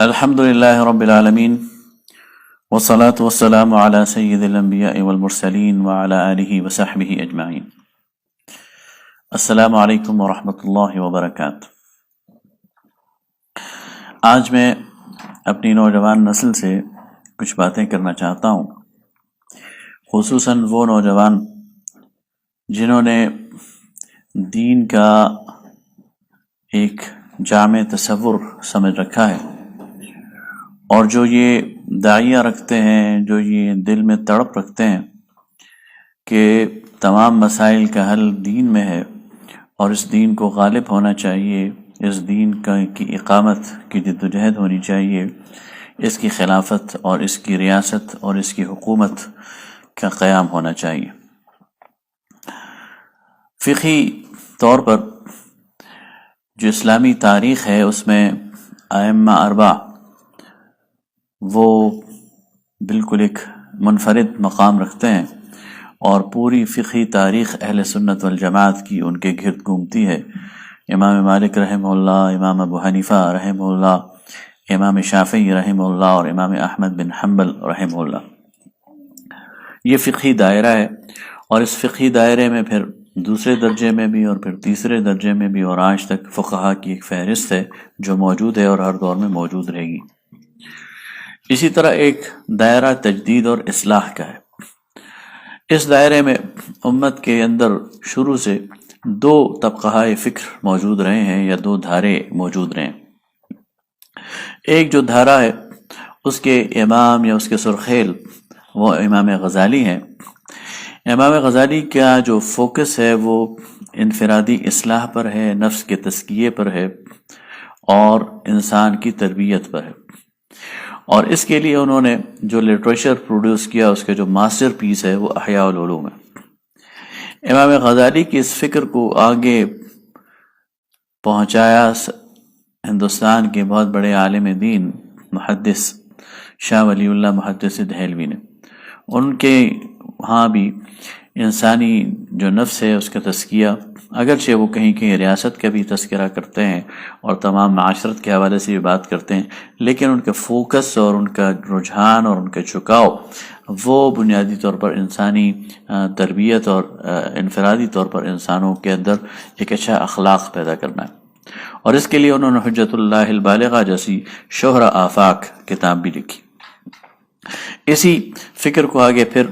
الحمد لله رب العالمين والصلاة والسلام على سيد الأنبياء والمرسلين وعلى آله وصحبه أجمعين. السلام علیکم ورحمۃ اللہ وبرکاتہ. آج میں اپنی نوجوان نسل سے کچھ باتیں کرنا چاہتا ہوں، خصوصاً وہ نوجوان جنہوں نے دین کا ایک جامع تصور سمجھ رکھا ہے اور جو یہ داعیہ رکھتے ہیں، جو یہ دل میں تڑپ رکھتے ہیں کہ تمام مسائل کا حل دین میں ہے اور اس دین کو غالب ہونا چاہیے، اس دین کی اقامت کی جدوجہد ہونی چاہیے، اس کی خلافت اور اس کی ریاست اور اس کی حکومت کا قیام ہونا چاہیے. فقہی طور پر جو اسلامی تاریخ ہے اس میں ائمہ اربع وہ بالکل ایک منفرد مقام رکھتے ہیں اور پوری فقہی تاریخ اہل سنت والجماعت کی ان کے گرد گھومتی ہے. امام مالک رحمہ اللہ، امام ابو حنیفہ رحمہ اللہ، امام شافعی رحمہ اللہ اور امام احمد بن حنبل رحمہ اللہ. یہ فقہی دائرہ ہے اور اس فقہی دائرے میں پھر دوسرے درجے میں بھی اور پھر تیسرے درجے میں بھی اور آج تک فقہا کی ایک فہرست ہے جو موجود ہے اور ہر دور میں موجود رہے گی. اسی طرح ایک دائرہ تجدید اور اصلاح کا ہے. اس دائرے میں امت کے اندر شروع سے دو طبقۂ فکر موجود رہے ہیں یا دو دھارے موجود رہے ہیں. ایک جو دھارا ہے اس کے امام یا اس کے سرخیل وہ امام غزالی ہیں. امام غزالی کا جو فوکس ہے وہ انفرادی اصلاح پر ہے، نفس کے تزکیے پر ہے اور انسان کی تربیت پر ہے، اور اس کے لیے انہوں نے جو لٹریچر پروڈیوس کیا اس کا جو ماسٹر پیس ہے وہ احیاء العلوم ہے. امام غزالی کی اس فکر کو آگے پہنچایا ہندوستان کے بہت بڑے عالم دین محدث شاہ ولی اللہ محدث دہلوی نے. ان کے ہاں بھی انسانی جو نفس ہے اس کا تزکیہ، اگرچہ وہ کہیں کہیں ریاست کا بھی تذکرہ کرتے ہیں اور تمام معاشرت کے حوالے سے بھی بات کرتے ہیں، لیکن ان کا فوکس اور ان کا رجحان اور ان کا جھکاؤ وہ بنیادی طور پر انسانی تربیت اور انفرادی طور پر انسانوں کے اندر ایک اچھا اخلاق پیدا کرنا ہے. اور اس کے لیے انہوں نے حجت اللہ البالغہ جیسی شہرہ آفاق کتاب بھی لکھی. اسی فکر کو آگے پھر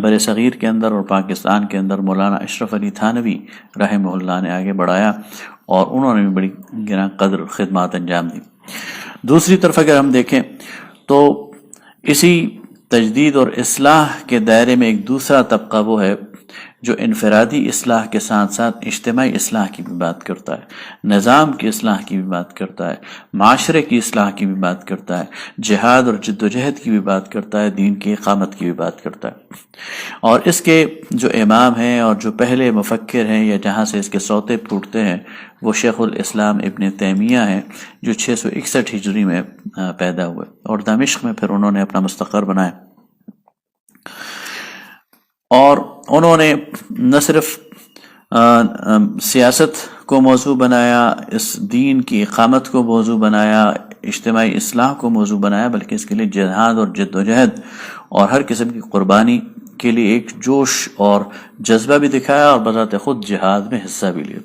بر صغیر کے اندر اور پاکستان کے اندر مولانا اشرف علی تھانوی رحمہ اللہ نے آگے بڑھایا اور انہوں نے بھی بڑی گراں قدر خدمات انجام دی. دوسری طرف اگر ہم دیکھیں تو اسی تجدید اور اصلاح کے دائرے میں ایک دوسرا طبقہ وہ ہے جو انفرادی اصلاح کے ساتھ ساتھ اجتماعی اصلاح کی بھی بات کرتا ہے، نظام کی اصلاح کی بھی بات کرتا ہے، معاشرے کی اصلاح کی بھی بات کرتا ہے، جہاد اور جد و جہد کی بھی بات کرتا ہے، دین کی اقامت کی بھی بات کرتا ہے. اور اس کے جو امام ہیں اور جو پہلے مفکر ہیں یا جہاں سے اس کے سوتے پھوٹتے ہیں وہ شیخ الاسلام ابن تیمیہ ہیں جو 661 ہجری میں پیدا ہوئے اور دمشق میں پھر انہوں نے اپنا مستقر بنایا. اور انہوں نے نہ صرف سیاست کو موضوع بنایا، اس دین کی اقامت کو موضوع بنایا، اجتماعی اصلاح کو موضوع بنایا، بلکہ اس کے لیے جہاد اور جد و جہد اور ہر قسم کی قربانی کے لیے ایک جوش اور جذبہ بھی دکھایا اور بذات خود جہاد میں حصہ بھی لیا.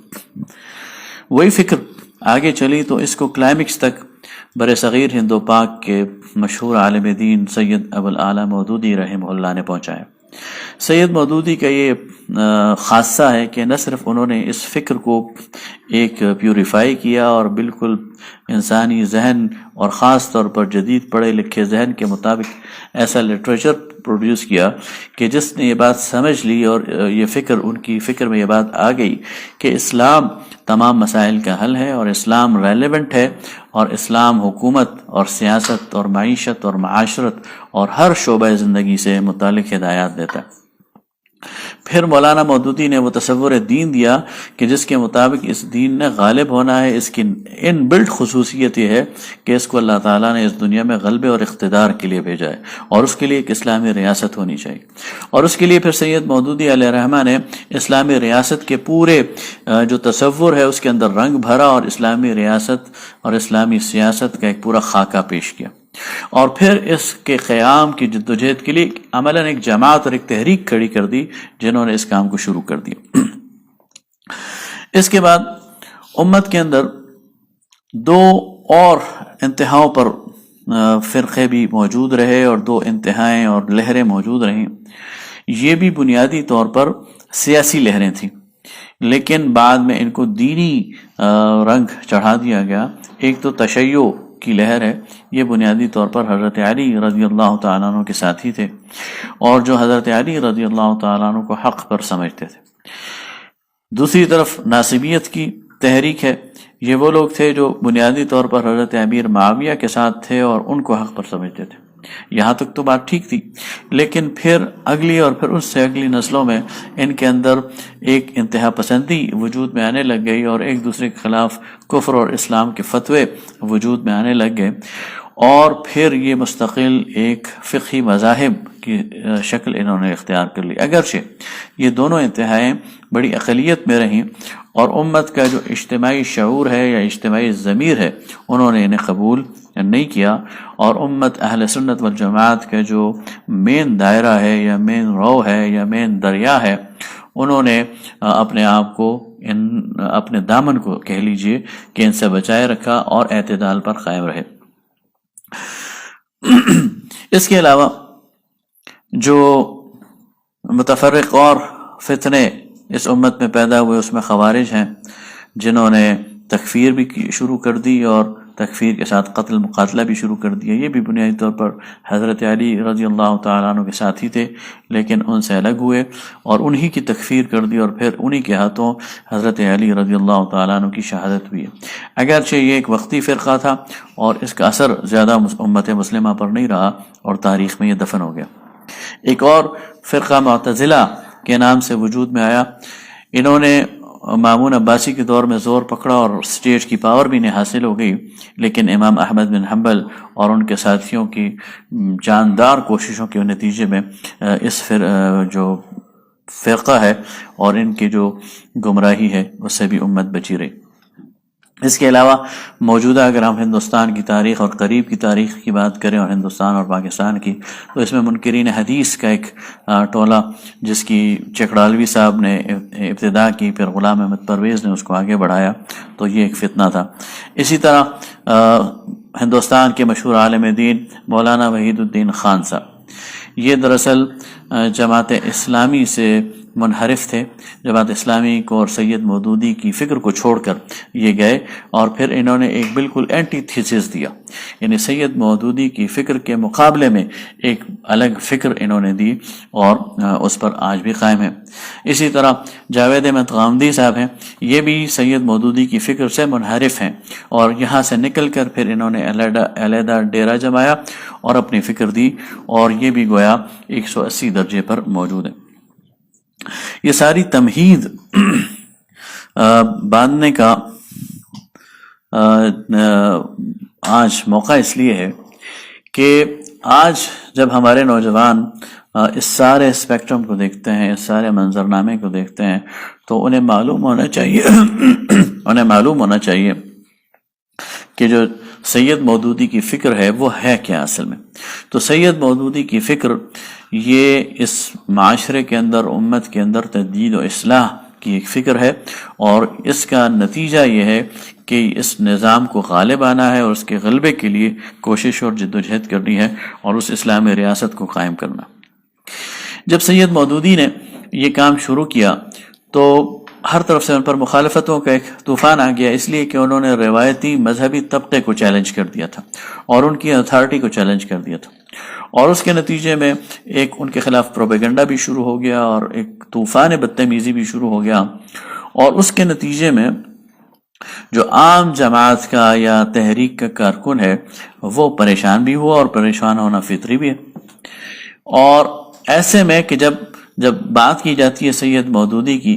وہی فکر آگے چلی تو اس کو کلائمیکس تک بر صغیر ہند و پاک کے مشہور عالم دین سید ابوالعالی مودودی رحمہ اللہ نے پہنچایا. سید مودودی کا یہ خاصہ ہے کہ نہ صرف انہوں نے اس فکر کو ایک پیوریفائی کیا اور بالکل انسانی ذہن اور خاص طور پر جدید پڑھے لکھے ذہن کے مطابق ایسا لٹریچر پروڈیوس کیا کہ جس نے یہ بات سمجھ لی اور یہ فکر ان کی فکر میں یہ بات آ گئی کہ اسلام تمام مسائل کا حل ہے اور اسلام ریلیونٹ ہے اور اسلام حکومت اور سیاست اور معیشت اور معاشرت اور ہر شعبہ زندگی سے متعلق ہدایات دیتا ہے. پھر مولانا مودودی نے وہ تصور دین دیا کہ جس کے مطابق اس دین نے غالب ہونا ہے. اس کی ان بلٹ خصوصیت یہ ہے کہ اس کو اللہ تعالیٰ نے اس دنیا میں غلبے اور اقتدار کے لیے بھیجا ہے، اور اس کے لیے ایک اسلامی ریاست ہونی چاہیے. اور اس کے لیے پھر سید مودودی علیہ رحمہ نے اسلامی ریاست کے پورے جو تصور ہے اس کے اندر رنگ بھرا، اور اسلامی ریاست اور اسلامی سیاست کا ایک پورا خاکہ پیش کیا. اور پھر اس کے قیام کی جدوجہد کے لیے عملاً ایک جماعت اور ایک تحریک کھڑی کر دی جنہوں نے اس کام کو شروع کر دیا. اس کے بعد امت کے اندر دو اور انتہاؤں پر فرقے بھی موجود رہے، اور دو انتہائیں اور لہریں موجود رہیں. یہ بھی بنیادی طور پر سیاسی لہریں تھیں، لیکن بعد میں ان کو دینی رنگ چڑھا دیا گیا. ایک تو تشیع کی لہر ہے، یہ بنیادی طور پر حضرت علی رضی اللہ تعالیٰ عنہ کے ساتھی تھے، اور جو حضرت علی رضی اللہ تعالیٰ عنہ کو حق پر سمجھتے تھے. دوسری طرف ناصبیت کی تحریک ہے، یہ وہ لوگ تھے جو بنیادی طور پر حضرت امیر معاویہ کے ساتھ تھے اور ان کو حق پر سمجھتے تھے. یہاں تک تو بات ٹھیک تھی، لیکن پھر اگلی اور پھر اس سے اگلی نسلوں میں ان کے اندر ایک انتہا پسندی وجود میں آنے لگ گئی، اور ایک دوسرے کے خلاف کفر اور اسلام کے فتوے وجود میں آنے لگ گئے، اور پھر یہ مستقل ایک فقہی مذاہب کی شکل انہوں نے اختیار کر لی. اگرچہ یہ دونوں انتہائیں بڑی اقلیت میں رہیں، اور امت کا جو اجتماعی شعور ہے یا اجتماعی ضمیر ہے انہوں نے انہیں قبول نہیں کیا، اور امت اہل سنت والجماعت کا جو مین دائرہ ہے یا مین رو ہے یا مین دریا ہے، انہوں نے اپنے آپ کو اپنے دامن کو کہہ لیجئے کہ ان سے بچائے رکھا اور اعتدال پر قائم رہے. اس کے علاوہ جو متفرق اور فتنے اس امت میں پیدا ہوئے اس میں خوارج ہیں، جنہوں نے تکفیر بھی شروع کر دی اور تکفیر کے ساتھ قتل مقاتلہ بھی شروع کر دیا. یہ بھی بنیادی طور پر حضرت علی رضی اللہ تعالیٰ عنہ کے ساتھی تھے، لیکن ان سے الگ ہوئے اور انہی کی تکفیر کر دی، اور پھر انہی کے ہاتھوں حضرت علی رضی اللہ تعالیٰ عنہ کی شہادت ہوئی. اگرچہ یہ ایک وقتی فرقہ تھا اور اس کا اثر زیادہ امت مسلمہ پر نہیں رہا اور تاریخ میں یہ دفن ہو گیا. ایک اور فرقہ معتزلہ کے نام سے وجود میں آیا. انہوں نے مامون عباسی کے دور میں زور پکڑا اور اسٹیج کی پاور بھی انہیں حاصل ہو گئی، لیکن امام احمد بن حنبل اور ان کے ساتھیوں کی جاندار کوششوں کے نتیجے میں اس جو فرقہ ہے اور ان کی جو گمراہی ہے اس سے بھی امت بچی رہی. اس کے علاوہ موجودہ اگر ہم ہندوستان کی تاریخ اور قریب کی تاریخ کی بات کریں اور ہندوستان اور پاکستان کی، تو اس میں منکرین حدیث کا ایک ٹولہ جس کی چکڑالوی صاحب نے ابتدا کی، پھر غلام احمد پرویز نے اس کو آگے بڑھایا، تو یہ ایک فتنہ تھا. اسی طرح ہندوستان کے مشہور عالم دین مولانا وحید الدین خان صاحب، یہ دراصل جماعت اسلامی سے منحرف تھے. جماعت اسلامی کو اور سید مودودی کی فکر کو چھوڑ کر یہ گئے، اور پھر انہوں نے ایک بالکل اینٹی تھیسس دیا، یعنی سید مودودی کی فکر کے مقابلے میں ایک الگ فکر انہوں نے دی، اور اس پر آج بھی قائم ہے. اسی طرح جاوید احمد غامدی صاحب ہیں، یہ بھی سید مودودی کی فکر سے منحرف ہیں، اور یہاں سے نکل کر پھر انہوں نے علیحدہ ڈیرہ جمایا اور اپنی فکر دی، اور یہ بھی گویا 180 درجے پر موجود ہے. یہ ساری تمہید باندھنے کا آج موقع اس لیے ہے کہ آج جب ہمارے نوجوان اس سارے اسپیکٹرم کو دیکھتے ہیں، اس سارے منظرنامے کو دیکھتے ہیں، تو انہیں معلوم ہونا چاہیے کہ جو سید مودودی کی فکر ہے وہ ہے کیا اصل میں. تو سید مودودی کی فکر یہ اس معاشرے کے اندر، امت کے اندر تجدید و اصلاح کی ایک فکر ہے، اور اس کا نتیجہ یہ ہے کہ اس نظام کو غالب آنا ہے اور اس کے غلبے کے لیے کوشش اور جدوجہد کرنی ہے، اور اس اسلامی ریاست کو قائم کرنا. جب سید مودودی نے یہ کام شروع کیا تو ہر طرف سے ان پر مخالفتوں کا ایک طوفان آ گیا، اس لیے کہ انہوں نے روایتی مذہبی طبقے کو چیلنج کر دیا تھا اور ان کی اتھارٹی کو چیلنج کر دیا تھا، اور اس کے نتیجے میں ایک ان کے خلاف پروپیگنڈا بھی شروع ہو گیا اور ایک طوفان بدتمیزی بھی شروع ہو گیا. اور اس کے نتیجے میں جو عام جماعت کا یا تحریک کا کارکن ہے وہ پریشان بھی ہوا، اور پریشان ہونا فطری بھی ہے. اور ایسے میں کہ جب جب بات کی جاتی ہے سید مودودی کی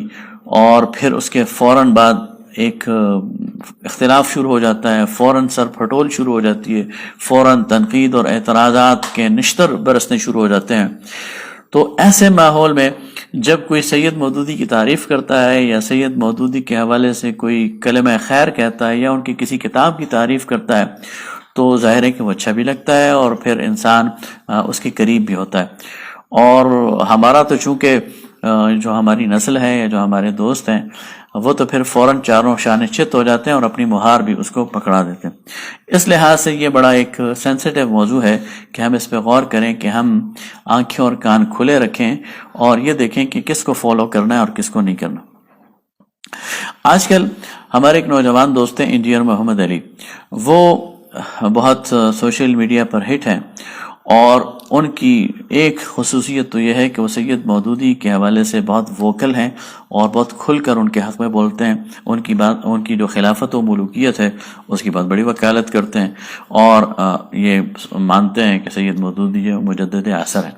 اور پھر اس کے فوراً بعد ایک اختلاف شروع ہو جاتا ہے، فوراً سر پھٹول شروع ہو جاتی ہے، فوراً تنقید اور اعتراضات کے نشتر برسنے شروع ہو جاتے ہیں، تو ایسے ماحول میں جب کوئی سید مودودی کی تعریف کرتا ہے یا سید مودودی کے حوالے سے کوئی کلمہ خیر کہتا ہے یا ان کی کسی کتاب کی تعریف کرتا ہے تو ظاہر ہے کہ وہ اچھا بھی لگتا ہے اور پھر انسان اس کے قریب بھی ہوتا ہے۔ اور ہمارا تو چونکہ جو ہماری نسل ہے یا جو ہمارے دوست ہیں وہ تو پھر فوراً چاروں شانے چت ہو جاتے ہیں اور اپنی مہار بھی اس کو پکڑا دیتے ہیں۔ اس لحاظ سے یہ بڑا ایک سینسیٹیو موضوع ہے کہ ہم اس پہ غور کریں کہ ہم آنکھیں اور کان کھلے رکھیں اور یہ دیکھیں کہ کس کو فالو کرنا ہے اور کس کو نہیں کرنا۔ آج کل ہمارے ایک نوجوان دوست ہیں انجینئر محمد علی، وہ بہت سوشل میڈیا پر ہٹ ہیں اور ان کی ایک خصوصیت تو یہ ہے کہ وہ سید مودودی کے حوالے سے بہت ووکل ہیں اور بہت کھل کر ان کے حق میں بولتے ہیں، ان کی جو خلافت و ملوکیت ہے اس کی بہت بڑی وکالت کرتے ہیں اور یہ مانتے ہیں کہ سید مودودی جو مجدد عصر ہے۔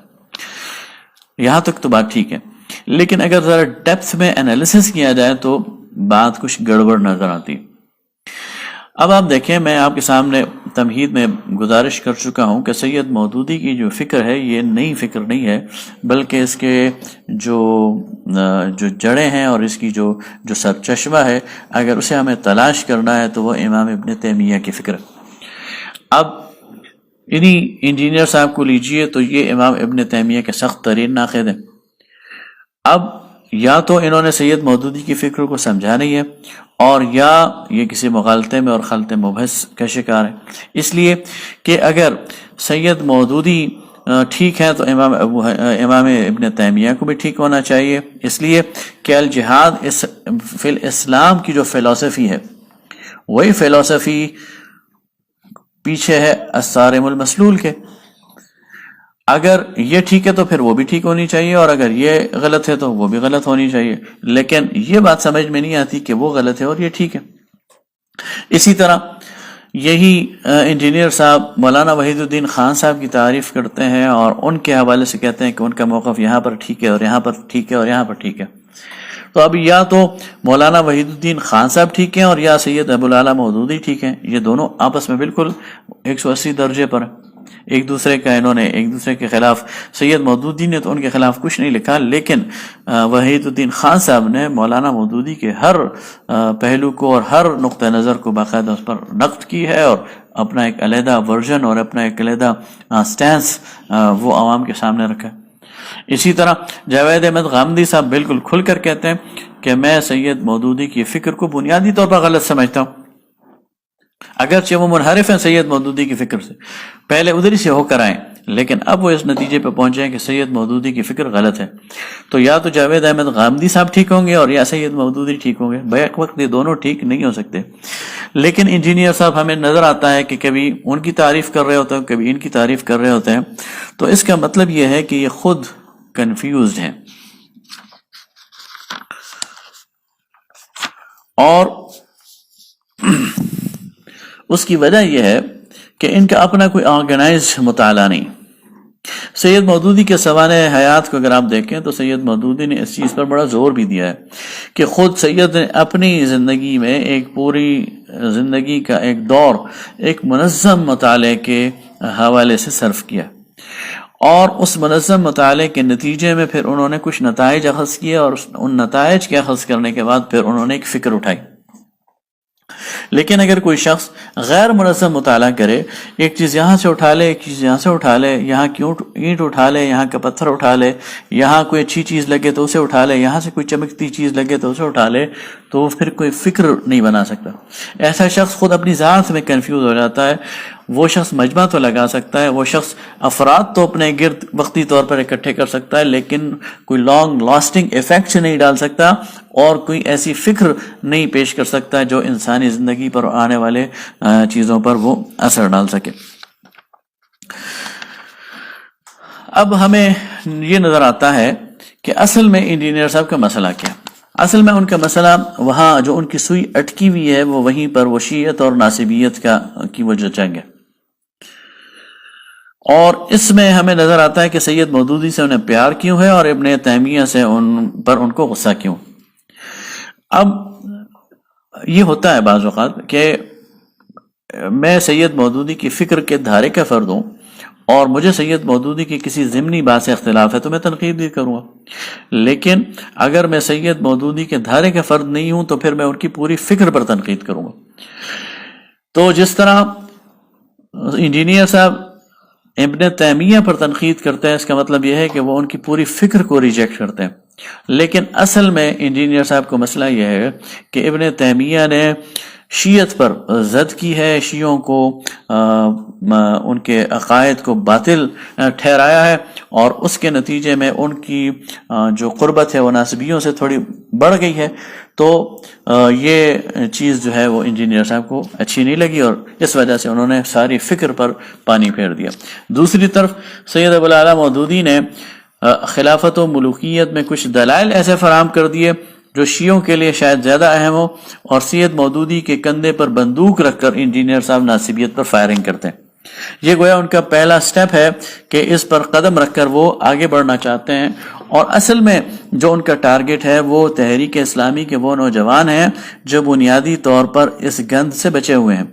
یہاں تک تو بات ٹھیک ہے، لیکن اگر ذرا ڈیپتھ میں انالیسس کیا جائے تو بات کچھ گڑبڑ نظر آتی۔ اب آپ دیکھیں، میں آپ کے سامنے تمہید میں گزارش کر چکا ہوں کہ سید مودودی کی جو فکر ہے یہ نئی فکر نہیں ہے، بلکہ اس کے جو جڑیں ہیں اور اس کی جو سرچشمہ ہے، اگر اسے ہمیں تلاش کرنا ہے تو وہ امام ابن تیمیہ کی فکر ہے۔ اب انہی انجینئر صاحب کو لیجئے تو یہ امام ابن تیمیہ کے سخت ترین ناقد ہیں۔ اب یا تو انہوں نے سید مودودی کی فکر کو سمجھا نہیں ہے اور یا یہ کسی مغالطے میں اور خلط مبحث کا شکار ہے، اس لیے کہ اگر سید مودودی ٹھیک ہے تو امام ابن تیمیہ کو بھی ٹھیک ہونا چاہیے، اس لیے کہ الجہاد فی الاسلام کی جو فلسفی ہے وہی فلسفی پیچھے ہے الصارم المسلول کے۔ اگر یہ ٹھیک ہے تو پھر وہ بھی ٹھیک ہونی چاہیے اور اگر یہ غلط ہے تو وہ بھی غلط ہونی چاہیے، لیکن یہ بات سمجھ میں نہیں آتی کہ وہ غلط ہے اور یہ ٹھیک ہے۔ اسی طرح یہی انجینئر صاحب مولانا وحید الدین خان صاحب کی تعریف کرتے ہیں اور ان کے حوالے سے کہتے ہیں کہ ان کا موقف یہاں پر ٹھیک ہے اور یہاں پر ٹھیک ہے اور یہاں پر ٹھیک ہے۔ تو اب یا تو مولانا وحید الدین خان صاحب ٹھیک ہیں اور یا سید ابو الاعلیٰ مودودی ٹھیک ہیں، یہ دونوں آپس میں بالکل 180 درجے پر ہیں، ایک دوسرے کا انہوں نے ایک دوسرے کے خلاف، سید مودودی نے تو ان کے خلاف کچھ نہیں لکھا، لیکن وحید الدین خان صاحب نے مولانا مودودی کے ہر پہلو کو اور ہر نقطہ نظر کو باقاعدہ اس پر نقد کی ہے اور اپنا ایک علیحدہ ورژن اور اپنا ایک علیحدہ سٹینس وہ عوام کے سامنے رکھا ہے۔ اسی طرح جاوید احمد غامدی صاحب بالکل کھل کر کہتے ہیں کہ میں سید مودودی کی فکر کو بنیادی طور پر غلط سمجھتا ہوں، اگرچہ وہ منحرف ہیں سید مودودی کی فکر سے، پہلے ادھر سے ہو کر آئیں، لیکن اب وہ اس نتیجے پہ پہنچے ہیں کہ سید مودودی کی فکر غلط ہے۔ تو یا تو جاوید احمد غامدی صاحب ٹھیک ہوں گے اور یا سید مودودی ٹھیک ہوں گے، بیک وقت یہ دونوں ٹھیک نہیں ہو سکتے۔ لیکن انجینئر صاحب ہمیں نظر آتا ہے کہ کبھی ان کی تعریف کر رہے ہوتے ہیں، کبھی ان کی تعریف کر رہے ہوتے ہیں، تو اس کا مطلب یہ ہے کہ یہ خود کنفیوزڈ ہیں اور اس کی وجہ یہ ہے کہ ان کا اپنا کوئی آرگنائز مطالعہ نہیں۔ سید مودودی کے سوانح حیات کو اگر آپ دیکھیں تو سید مودودی نے اس چیز پر بڑا زور بھی دیا ہے کہ خود سید نے اپنی زندگی میں ایک پوری زندگی کا ایک دور ایک منظم مطالعے کے حوالے سے صرف کیا اور اس منظم مطالعے کے نتیجے میں پھر انہوں نے کچھ نتائج اخذ کیے اور ان نتائج کے اخذ کرنے کے بعد پھر انہوں نے ایک فکر اٹھائی۔ لیکن اگر کوئی شخص غیر منظم مطالعہ کرے، ایک چیز یہاں سے اٹھا لے، ایک چیز یہاں سے اٹھا لے، یہاں کی اینٹ اٹھا لے، یہاں کا پتھر اٹھا لے، یہاں کوئی اچھی چیز لگے تو اسے اٹھا لے، یہاں سے کوئی چمکتی چیز لگے تو اسے اٹھا لے، تو پھر کوئی فکر نہیں بنا سکتا۔ ایسا شخص خود اپنی ذات میں کنفیوز ہو جاتا ہے۔ وہ شخص مجمع تو لگا سکتا ہے، وہ شخص افراد تو اپنے گرد وقتی طور پر اکٹھے کر سکتا ہے، لیکن کوئی لانگ لاسٹنگ ایفیکٹ نہیں ڈال سکتا اور کوئی ایسی فکر نہیں پیش کر سکتا جو انسانی زندگی پر آنے والے چیزوں پر وہ اثر ڈال سکے۔ اب ہمیں یہ نظر آتا ہے کہ اصل میں انجینئر صاحب کا مسئلہ کیا؟ اصل میں ان کا مسئلہ وہاں جو ان کی سوئی اٹکی ہوئی ہے وہ وہیں پر وہ شیعت اور ناصبیت کی وجہ جنگ ہے۔ اور اس میں ہمیں نظر آتا ہے کہ سید مودودی سے انہیں پیار کیوں ہے اور ابن تیمیہ سے ان کو غصہ کیوں۔ اب یہ ہوتا ہے بعض اوقات کہ میں سید مودودی کی فکر کے دھارے کا فرد ہوں اور مجھے سید مودودی کی کسی ضمنی بات سے اختلاف ہے تو میں تنقید بھی کروں گا، لیکن اگر میں سید مودودی کے دھارے کا فرد نہیں ہوں تو پھر میں ان کی پوری فکر پر تنقید کروں گا۔ تو جس طرح انجینئر صاحب ابن تیمیہ پر تنقید کرتے ہیں، اس کا مطلب یہ ہے کہ وہ ان کی پوری فکر کو ریجیکٹ کرتے ہیں، لیکن اصل میں انجینئر صاحب کو مسئلہ یہ ہے کہ ابن تیمیہ نے شیعت پر زد کی ہے، شیعوں کو ان کے عقائد کو باطل ٹھہرایا ہے، اور اس کے نتیجے میں ان کی جو قربت ہے وہ ناصبیوں سے تھوڑی بڑھ گئی ہے۔ تو یہ چیز جو ہے وہ انجینئر صاحب کو اچھی نہیں لگی اور اس وجہ سے انہوں نے ساری فکر پر پانی پھیر دیا۔ دوسری طرف سید ابوالعلا مودودی نے خلافت و ملوکیت میں کچھ دلائل ایسے فراہم کر دیے جو شیعوں کے لیے شاید زیادہ اہم ہو، اور سید مودودی کے کندھے پر بندوق رکھ کر انجینئر صاحب ناصبیت پر فائرنگ کرتے ہیں۔ یہ گویا ان کا پہلا سٹیپ ہے کہ اس پر قدم رکھ کر وہ آگے بڑھنا چاہتے ہیں، اور اصل میں جو ان کا ٹارگٹ ہے وہ تحریک اسلامی کے وہ نوجوان ہیں جو بنیادی طور پر اس گند سے بچے ہوئے ہیں،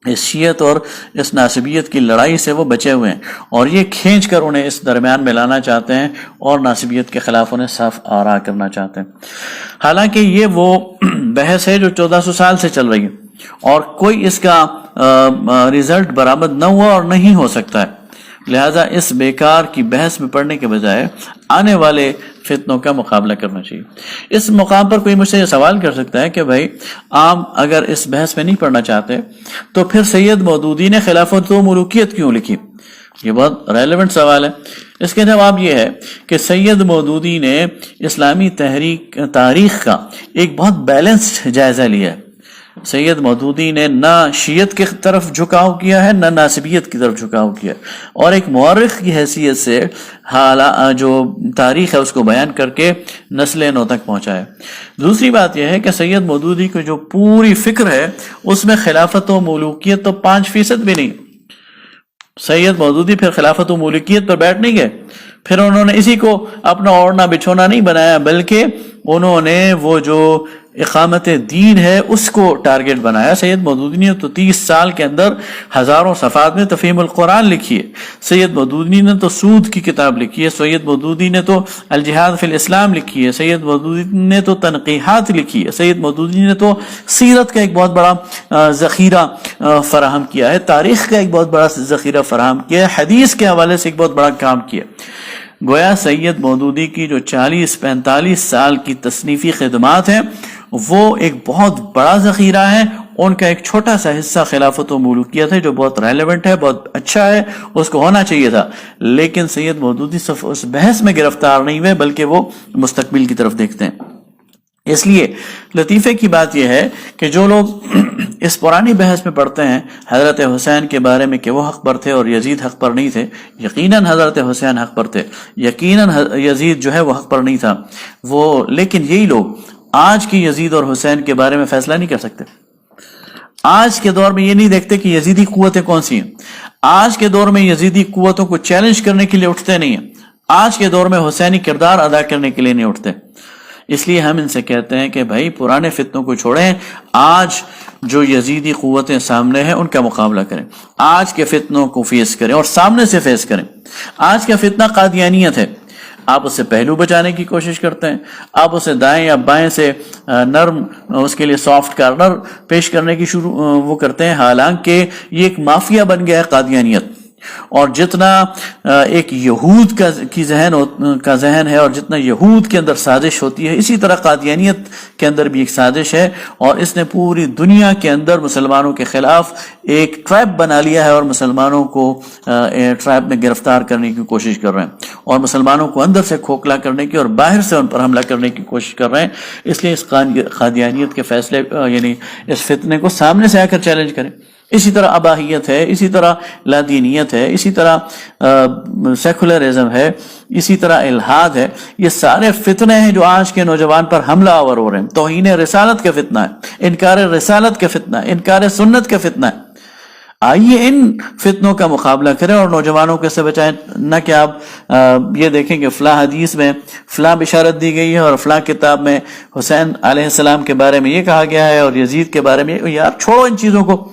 اس شیعت اور اس ناصبیت کی لڑائی سے وہ بچے ہوئے ہیں، اور یہ کھینچ کر انہیں اس درمیان میں لانا چاہتے ہیں اور ناصبیت کے خلاف انہیں صاف آراء کرنا چاہتے ہیں۔ حالانکہ یہ وہ بحث ہے جو 1400 سال سے چل رہی ہے اور کوئی اس کا ریزلٹ برآمد نہ ہوا اور نہیں ہو سکتا ہے، لہذا اس بیکار کی بحث میں پڑھنے کے بجائے آنے والے فتنوں کا مقابلہ کرنا چاہیے۔ اس مقام پر کوئی مجھ سے یہ سوال کر سکتا ہے کہ بھائی عام اگر اس بحث میں نہیں پڑھنا چاہتے تو پھر سید مودودی نے خلافت و ملوکیت کیوں لکھی؟ یہ بہت ریلیونٹ سوال ہے۔ اس کا جواب یہ ہے کہ سید مودودی نے اسلامی تاریخ کا ایک بہت بیلنسڈ جائزہ لیا ہے۔ سید مودودی نے نہ شیعت کی طرف جھکاؤ کیا ہے نہ ناصبیت کی طرف جھکاؤ کیا، اور ایک مورخ کی حیثیت سے جو تاریخ ہے اس کو بیان کر کے نسل نو تک پہنچا ہے۔ دوسری بات یہ ہے کہ سید مودودی کی جو پوری فکر ہے اس میں خلافت و ملوکیت تو 5% بھی نہیں۔ سید مودودی پھر خلافت و ملوکیت پر بیٹھ نہیں گئے، پھر انہوں نے اسی کو اپنا اوڑھنا بچھونا نہیں بنایا، بلکہ انہوں نے وہ جو اقامت دین ہے اس کو ٹارگٹ بنایا۔ سید مودودی نے تو 30 سال کے اندر ہزاروں صفحات میں تفہیم القرآن لکھی ہے، سید مودودی نے تو سود کی کتاب لکھی ہے، سید مودودی نے تو الجہاد فی الاسلام لکھی ہے، سید مودودی نے تو تنقیحات لکھی ہے، سید مودودی نے تو سیرت کا ایک بہت بڑا ذخیرہ فراہم کیا ہے، تاریخ کا ایک بہت بڑا ذخیرہ فراہم کیا ہے، حدیث کے حوالے سے ایک بہت بڑا کام کیا۔ گویا سید مودودی کی جو 40-45 سال کی تصنیفی خدمات ہیں وہ ایک بہت بڑا ذخیرہ ہے، ان کا ایک چھوٹا سا حصہ خلافت و ملوکیت ہے جو بہت ریلیونٹ ہے، بہت اچھا ہے، اس کو ہونا چاہیے تھا، لیکن سید مودودی صرف اس بحث میں گرفتار نہیں ہوئے بلکہ وہ مستقبل کی طرف دیکھتے ہیں۔ اس لیے لطیفے کی بات یہ ہے کہ جو لوگ اس پرانی بحث میں پڑھتے ہیں حضرت حسین کے بارے میں کہ وہ حق پر تھے اور یزید حق پر نہیں تھے، یقیناً حضرت حسین حق پر تھے، یقیناً یزید جو ہے وہ حق پر نہیں تھا، لیکن یہی لوگ آج کی یزید اور حسین کے بارے میں فیصلہ نہیں کر سکتے۔ آج کے دور میں یہ نہیں دیکھتے کہ یزیدی قوتیں کون سی ہیں، آج کے دور میں یزیدی قوتوں کو چیلنج کرنے کے لیے اٹھتے نہیں ہیں، آج کے دور میں حسینی کردار ادا کرنے کے لیے نہیں اٹھتے۔ اس لیے ہم ان سے کہتے ہیں کہ بھائی پرانے فتنوں کو چھوڑیں، آج جو یزیدی قوتیں سامنے ہیں ان کا مقابلہ کریں، آج کے فتنوں کو فیس کریں اور سامنے سے فیس کریں۔ آج کا فتنہ قادیانیت ہے، آپ اسے پہلو بچانے کی کوشش کرتے ہیں، آپ اسے دائیں یا بائیں سے نرم اس کے لیے سافٹ کارنر پیش کرنے کی وہ کرتے ہیں، حالانکہ یہ ایک مافیا بن گیا ہے قادیانیت، اور جتنا ایک یہود کا ذہن ہے اور جتنا یہود کے اندر سازش ہوتی ہے، اسی طرح قادیانیت کے اندر بھی ایک سازش ہے، اور اس نے پوری دنیا کے اندر مسلمانوں کے خلاف ایک ٹریپ بنا لیا ہے اور مسلمانوں کو ٹریپ میں گرفتار کرنے کی کوشش کر رہے ہیں، اور مسلمانوں کو اندر سے کھوکھلا کرنے کی اور باہر سے ان پر حملہ کرنے کی کوشش کر رہے ہیں۔ اس لیے اس قادیانیت کے فیصلے یعنی اس فتنے کو سامنے سے آ کر چیلنج کریں۔ اسی طرح اباہیت ہے، اسی طرح لادینیت ہے، اسی طرح سیکولرزم ہے، اسی طرح الحاد ہے، یہ سارے فتنے ہیں جو آج کے نوجوان پر حملہ آور ہو رہے ہیں۔ توہین رسالت کا فتنہ ہے، انکار رسالت کا فتنہ ہے، انکار سنت کا فتنہ ہے۔ آئیے ان فتنوں کا مقابلہ کریں اور نوجوانوں کو اس سے بچائیں، نہ کہ آپ یہ دیکھیں کہ فلاں حدیث میں فلاں بشارت دی گئی ہے اور فلاں کتاب میں حسین علیہ السلام کے بارے میں یہ کہا گیا ہے اور یزید کے بارے میں. یار چھوڑو ان چیزوں کو،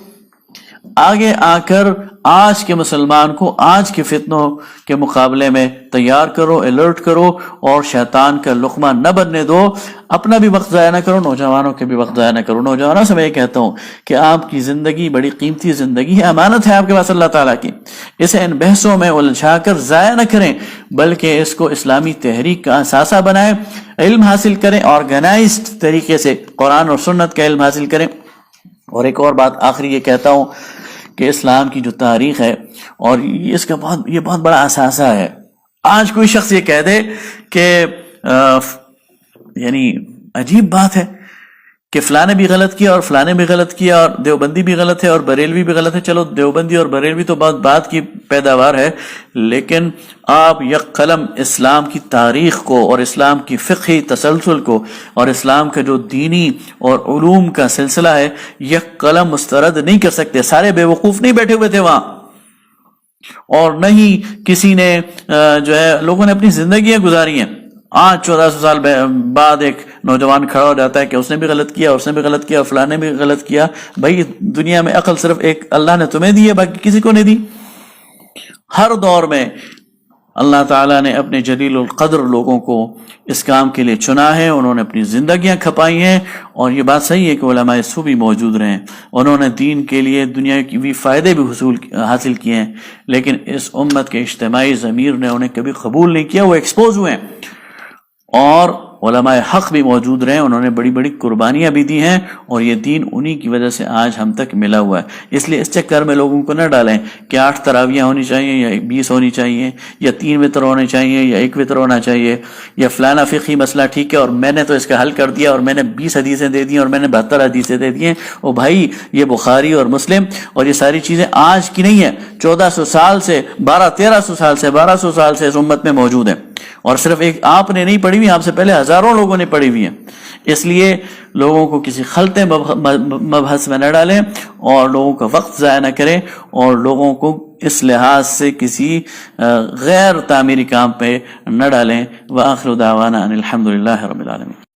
آگے آ کر آج کے مسلمان کو آج کے فتنوں کے مقابلے میں تیار کرو، الرٹ کرو، اور شیطان کا لقمہ نہ بننے دو. اپنا بھی وقت ضائع نہ کرو، نوجوانوں کے بھی وقت ضائع نہ کرو. نوجوانوں سے میں یہ کہتا ہوں کہ آپ کی زندگی بڑی قیمتی زندگی ہے، امانت ہے آپ کے پاس اللہ تعالیٰ کی. اسے ان بحثوں میں الجھا کر ضائع نہ کریں، بلکہ اس کو اسلامی تحریک کا اثاثہ بنائیں. علم حاصل کریں، آرگنائزڈ طریقے سے قرآن اور سنت کا علم حاصل کریں. اور ایک اور بات آخری یہ کہتا ہوں کہ اسلام کی جو تاریخ ہے اور اس کا بہت بڑا اثاثہ ہے. آج کوئی شخص یہ کہہ دے کہ یعنی عجیب بات ہے کہ فلاں نے بھی غلط کیا اور فلاں نے بھی غلط کیا اور دیوبندی بھی غلط ہے اور بریلوی بھی غلط ہے. چلو دیوبندی اور بریلوی تو بہت بعد کی پیداوار ہے، لیکن آپ یک قلم اسلام کی تاریخ کو اور اسلام کی فقہی تسلسل کو اور اسلام کا جو دینی اور علوم کا سلسلہ ہے یک قلم مسترد نہیں کر سکتے. سارے بے وقوف نہیں بیٹھے ہوئے تھے وہاں، اور نہ ہی کسی نے جو ہے لوگوں نے اپنی زندگیاں گزاری ہیں. آج 1400 سال بعد ایک نوجوان کھڑا ہو جاتا ہے کہ اس نے بھی غلط کیا، اس نے بھی غلط کیا، فلاں نے بھی غلط کیا. بھائی دنیا میں عقل صرف ایک اللہ نے تمہیں دی ہے، باقی کسی کو نہیں دی. ہر دور میں اللہ تعالیٰ نے اپنے جلیل القدر لوگوں کو اس کام کے لیے چنا ہے، انہوں نے اپنی زندگیاں کھپائی ہیں. اور یہ بات صحیح ہے کہ علماء سو بھی موجود رہے، انہوں نے دین کے لیے دنیا کی بھی فائدے بھی حاصل کیے ہیں، لیکن اس امت کے اجتماعی ضمیر نے انہیں کبھی قبول نہیں کیا، وہ ایکسپوز ہوئے ہیں. اور علماء حق بھی موجود رہے، انہوں نے بڑی بڑی قربانیاں بھی دی ہیں، اور یہ دین انہی کی وجہ سے آج ہم تک ملا ہوا ہے. اس لیے اس چکر میں لوگوں کو نہ ڈالیں کہ 8 تراویحیں ہونی چاہیے یا 20 ہونی چاہیے یا 3 وتر ہونے چاہیے یا 1 وتر ہونا چاہیے، یا فلانا فقہی مسئلہ ٹھیک ہے اور میں نے تو اس کا حل کر دیا اور میں نے 20 حدیثیں دے دی اور میں نے 72 حدیثیں دے دی ہیں. او بھائی، یہ بخاری اور مسلم اور یہ ساری چیزیں آج کی نہیں ہیں، 1400 سال سے 1300 سال سے 1200 سال سے اس امت میں موجود ہیں، اور صرف ایک آپ نے نہیں پڑھی ہوئی، آپ سے پہلے ہزاروں لوگوں نے پڑھی ہوئی ہیں. اس لیے لوگوں کو کسی خلطے مبحث میں نہ ڈالیں اور لوگوں کا وقت ضائع نہ کریں، اور لوگوں کو اس لحاظ سے کسی غیر تعمیری کام پہ نہ ڈالیں. وآخر دعوانا ان الحمد للہ رب العالمین.